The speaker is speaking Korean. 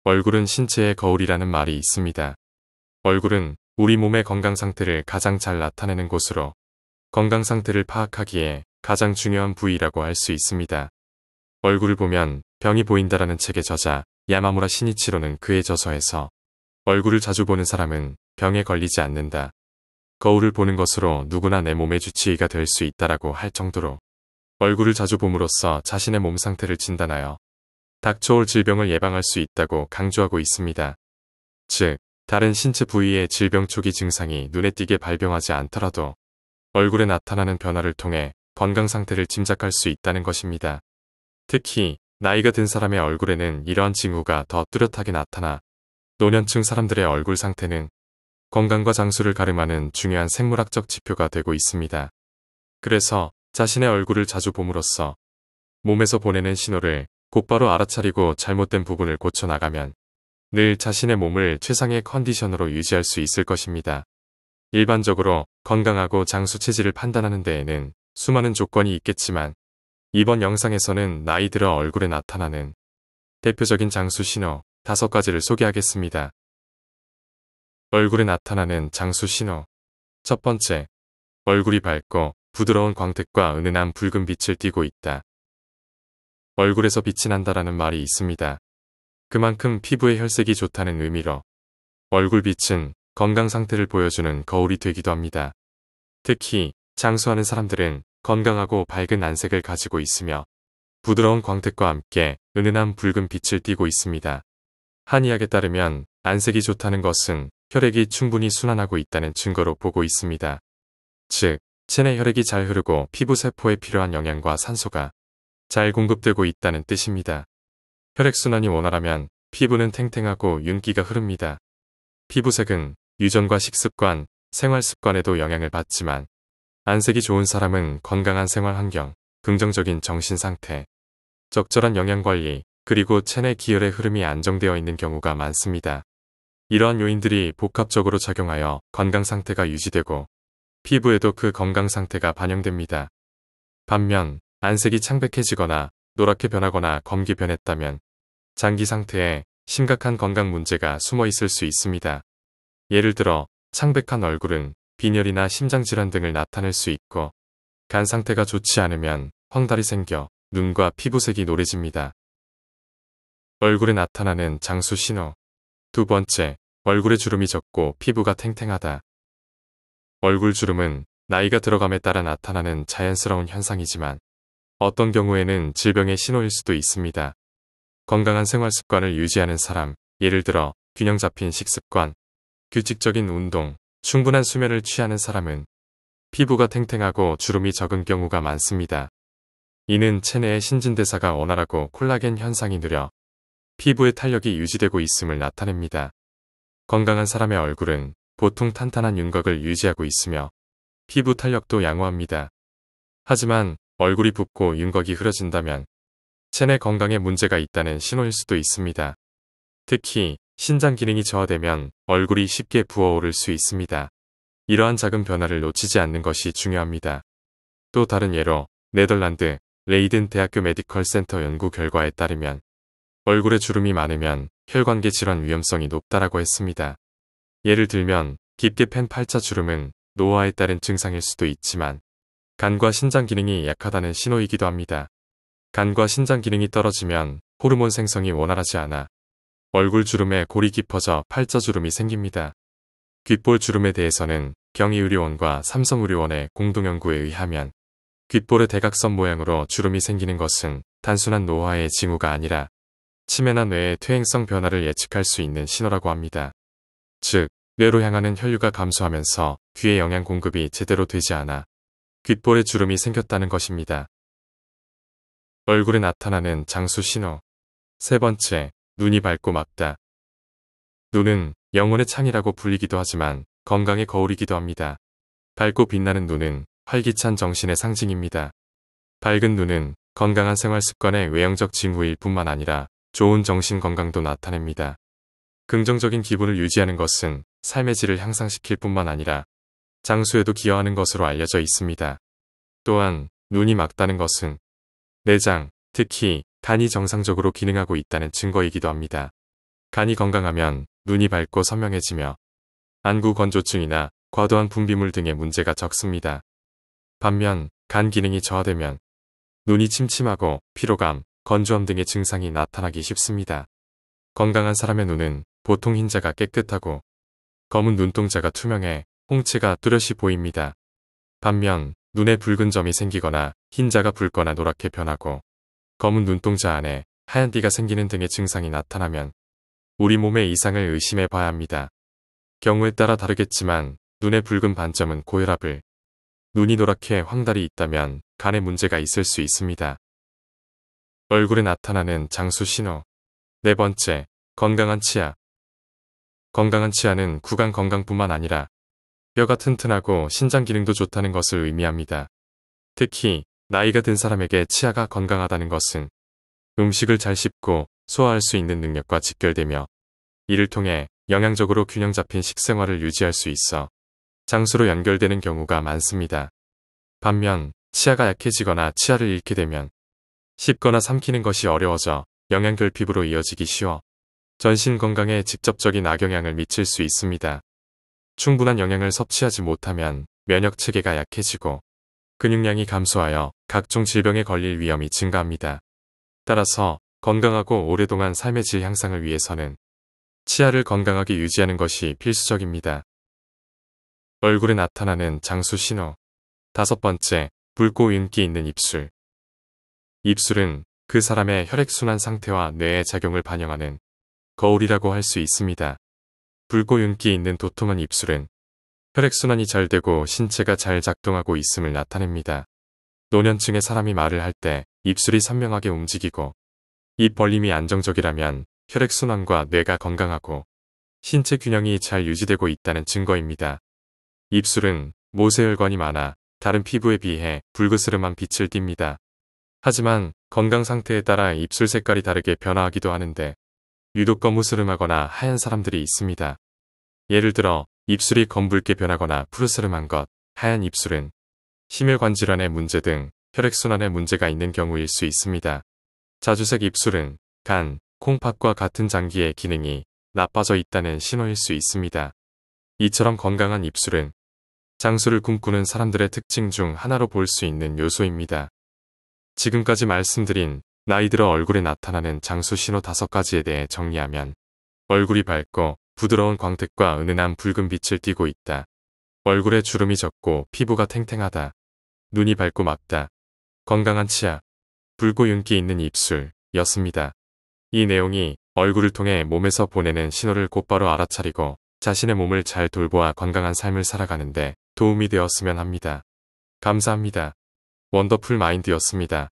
얼굴은 신체의 거울이라는 말이 있습니다. 얼굴은 우리 몸의 건강 상태를 가장 잘 나타내는 곳으로 건강 상태를 파악하기에 가장 중요한 부위라고 할 수 있습니다. 얼굴을 보면 병이 보인다라는 책의 저자 야마무라 시니치로는 그의 저서에서 얼굴을 자주 보는 사람은 병에 걸리지 않는다. 거울을 보는 것으로 누구나 내 몸의 주치의가 될 수 있다라고 할 정도로 얼굴을 자주 봄으로써 자신의 몸 상태를 진단하여 닥쳐올 질병을 예방할 수 있다고 강조하고 있습니다. 즉, 다른 신체 부위의 질병 초기 증상이 눈에 띄게 발병하지 않더라도 얼굴에 나타나는 변화를 통해 건강 상태를 짐작할 수 있다는 것입니다. 특히 나이가 든 사람의 얼굴에는 이러한 징후가 더 뚜렷하게 나타나 노년층 사람들의 얼굴 상태는 건강과 장수를 가름하는 중요한 생물학적 지표가 되고 있습니다. 그래서 자신의 얼굴을 자주 봄으로써 몸에서 보내는 신호를 곧바로 알아차리고 잘못된 부분을 고쳐나가면 늘 자신의 몸을 최상의 컨디션으로 유지할 수 있을 것입니다. 일반적으로 건강하고 장수 체질을 판단하는 데에는 수많은 조건이 있겠지만 이번 영상에서는 나이 들어 얼굴에 나타나는 대표적인 장수 신호 5가지를 소개하겠습니다. 얼굴에 나타나는 장수 신호. 첫 번째, 얼굴이 밝고 부드러운 광택과 은은한 붉은 빛을 띠고 있다. 얼굴에서 빛이 난다라는 말이 있습니다. 그만큼 피부의 혈색이 좋다는 의미로 얼굴빛은 건강 상태를 보여주는 거울이 되기도 합니다. 특히 장수하는 사람들은 건강하고 밝은 안색을 가지고 있으며 부드러운 광택과 함께 은은한 붉은 빛을 띠고 있습니다. 한의학에 따르면 안색이 좋다는 것은 혈액이 충분히 순환하고 있다는 증거로 보고 있습니다. 즉, 체내 혈액이 잘 흐르고 피부 세포에 필요한 영양과 산소가 잘 공급되고 있다는 뜻입니다. 혈액순환이 원활하면 피부는 탱탱하고 윤기가 흐릅니다. 피부색은 유전과 식습관, 생활습관에도 영향을 받지만 안색이 좋은 사람은 건강한 생활 환경, 긍정적인 정신 상태, 적절한 영양관리, 그리고 체내 기혈의 흐름이 안정되어 있는 경우가 많습니다. 이러한 요인들이 복합적으로 작용하여 건강 상태가 유지되고 피부에도 그 건강 상태가 반영됩니다. 반면 안색이 창백해지거나 노랗게 변하거나 검게 변했다면 장기 상태에 심각한 건강 문제가 숨어 있을 수 있습니다. 예를 들어 창백한 얼굴은 빈혈이나 심장질환 등을 나타낼 수 있고 간 상태가 좋지 않으면 황달이 생겨 눈과 피부색이 노래집니다. 얼굴에 나타나는 장수 신호. 두 번째, 얼굴에 주름이 적고 피부가 탱탱하다. 얼굴 주름은 나이가 들어감에 따라 나타나는 자연스러운 현상이지만 어떤 경우에는 질병의 신호일 수도 있습니다. 건강한 생활 습관을 유지하는 사람, 예를 들어 균형 잡힌 식습관, 규칙적인 운동, 충분한 수면을 취하는 사람은 피부가 탱탱하고 주름이 적은 경우가 많습니다. 이는 체내의 신진대사가 원활하고 콜라겐 현상이 느려 피부의 탄력이 유지되고 있음을 나타냅니다. 건강한 사람의 얼굴은 보통 탄탄한 윤곽을 유지하고 있으며 피부 탄력도 양호합니다. 하지만 얼굴이 붓고 윤곽이 흐려진다면 체내 건강에 문제가 있다는 신호일 수도 있습니다. 특히 신장 기능이 저하되면 얼굴이 쉽게 부어오를 수 있습니다. 이러한 작은 변화를 놓치지 않는 것이 중요합니다. 또 다른 예로 네덜란드 레이든 대학교 메디컬 센터 연구 결과에 따르면 얼굴에 주름이 많으면 혈관계 질환 위험성이 높다라고 했습니다. 예를 들면 깊게 팬 팔자 주름은 노화에 따른 증상일 수도 있지만 간과 신장 기능이 약하다는 신호이기도 합니다. 간과 신장 기능이 떨어지면 호르몬 생성이 원활하지 않아 얼굴 주름에 골이 깊어져 팔자 주름이 생깁니다. 귓볼 주름에 대해서는 경희의료원과 삼성의료원의 공동연구에 의하면 귓볼의 대각선 모양으로 주름이 생기는 것은 단순한 노화의 징후가 아니라 치매나 뇌의 퇴행성 변화를 예측할 수 있는 신호라고 합니다. 즉, 뇌로 향하는 혈류가 감소하면서 귀의 영양 공급이 제대로 되지 않아 귓볼에 주름이 생겼다는 것입니다. 얼굴에 나타나는 장수 신호. 세 번째, 눈이 밝고 맑다. 눈은 영혼의 창이라고 불리기도 하지만 건강의 거울이기도 합니다. 밝고 빛나는 눈은 활기찬 정신의 상징입니다. 밝은 눈은 건강한 생활 습관의 외형적 징후일 뿐만 아니라 좋은 정신 건강도 나타냅니다. 긍정적인 기분을 유지하는 것은 삶의 질을 향상시킬 뿐만 아니라 장수에도 기여하는 것으로 알려져 있습니다. 또한 눈이 맑다는 것은 내장, 특히 간이 정상적으로 기능하고 있다는 증거이기도 합니다. 간이 건강하면 눈이 밝고 선명해지며 안구 건조증이나 과도한 분비물 등의 문제가 적습니다. 반면 간 기능이 저하되면 눈이 침침하고 피로감, 건조함 등의 증상이 나타나기 쉽습니다. 건강한 사람의 눈은 보통 흰자가 깨끗하고 검은 눈동자가 투명해 홍채가 뚜렷이 보입니다. 반면 눈에 붉은 점이 생기거나 흰자가 붉거나 노랗게 변하고 검은 눈동자 안에 하얀 띠가 생기는 등의 증상이 나타나면 우리 몸의 이상을 의심해 봐야 합니다. 경우에 따라 다르겠지만 눈에 붉은 반점은 고혈압을, 눈이 노랗게 황달이 있다면 간에 문제가 있을 수 있습니다. 얼굴에 나타나는 장수 신호. 네 번째, 건강한 치아. 건강한 치아는 구강 건강뿐만 아니라 뼈가 튼튼하고 신장 기능도 좋다는 것을 의미합니다. 특히 나이가 든 사람에게 치아가 건강하다는 것은 음식을 잘 씹고 소화할 수 있는 능력과 직결되며 이를 통해 영양적으로 균형 잡힌 식생활을 유지할 수 있어 장수로 연결되는 경우가 많습니다. 반면 치아가 약해지거나 치아를 잃게 되면 씹거나 삼키는 것이 어려워져 영양결핍으로 이어지기 쉬워 전신 건강에 직접적인 악영향을 미칠 수 있습니다. 충분한 영양을 섭취하지 못하면 면역 체계가 약해지고 근육량이 감소하여 각종 질병에 걸릴 위험이 증가합니다. 따라서 건강하고 오랫동안 삶의 질 향상을 위해서는 치아를 건강하게 유지하는 것이 필수적입니다. 얼굴에 나타나는 장수 신호. 다섯 번째, 붉고 윤기 있는 입술. 입술은 그 사람의 혈액순환 상태와 뇌의 작용을 반영하는 거울이라고 할 수 있습니다. 붉고 윤기 있는 도톰한 입술은 혈액순환이 잘 되고 신체가 잘 작동하고 있음을 나타냅니다. 노년층의 사람이 말을 할 때 입술이 선명하게 움직이고 입 벌림이 안정적이라면 혈액순환과 뇌가 건강하고 신체 균형이 잘 유지되고 있다는 증거입니다. 입술은 모세혈관이 많아 다른 피부에 비해 붉으스름한 빛을 띱니다. 하지만 건강 상태에 따라 입술 색깔이 다르게 변화하기도 하는데 유독 거무스름하거나 하얀 사람들이 있습니다. 예를 들어 입술이 검붉게 변하거나 푸르스름한 것, 하얀 입술은 심혈관 질환의 문제 등 혈액순환에 문제가 있는 경우일 수 있습니다. 자주색 입술은 간, 콩팥과 같은 장기의 기능이 나빠져 있다는 신호일 수 있습니다. 이처럼 건강한 입술은 장수를 꿈꾸는 사람들의 특징 중 하나로 볼 수 있는 요소입니다. 지금까지 말씀드린 나이 들어 얼굴에 나타나는 장수 신호 5가지에 대해 정리하면 얼굴이 밝고 부드러운 광택과 은은한 붉은 빛을 띠고 있다. 얼굴에 주름이 적고 피부가 탱탱하다. 눈이 밝고 맑다. 건강한 치아, 붉고 윤기 있는 입술 였습니다. 이 내용이 얼굴을 통해 몸에서 보내는 신호를 곧바로 알아차리고 자신의 몸을 잘 돌보아 건강한 삶을 살아가는데 도움이 되었으면 합니다. 감사합니다. 원더풀 마인드였습니다.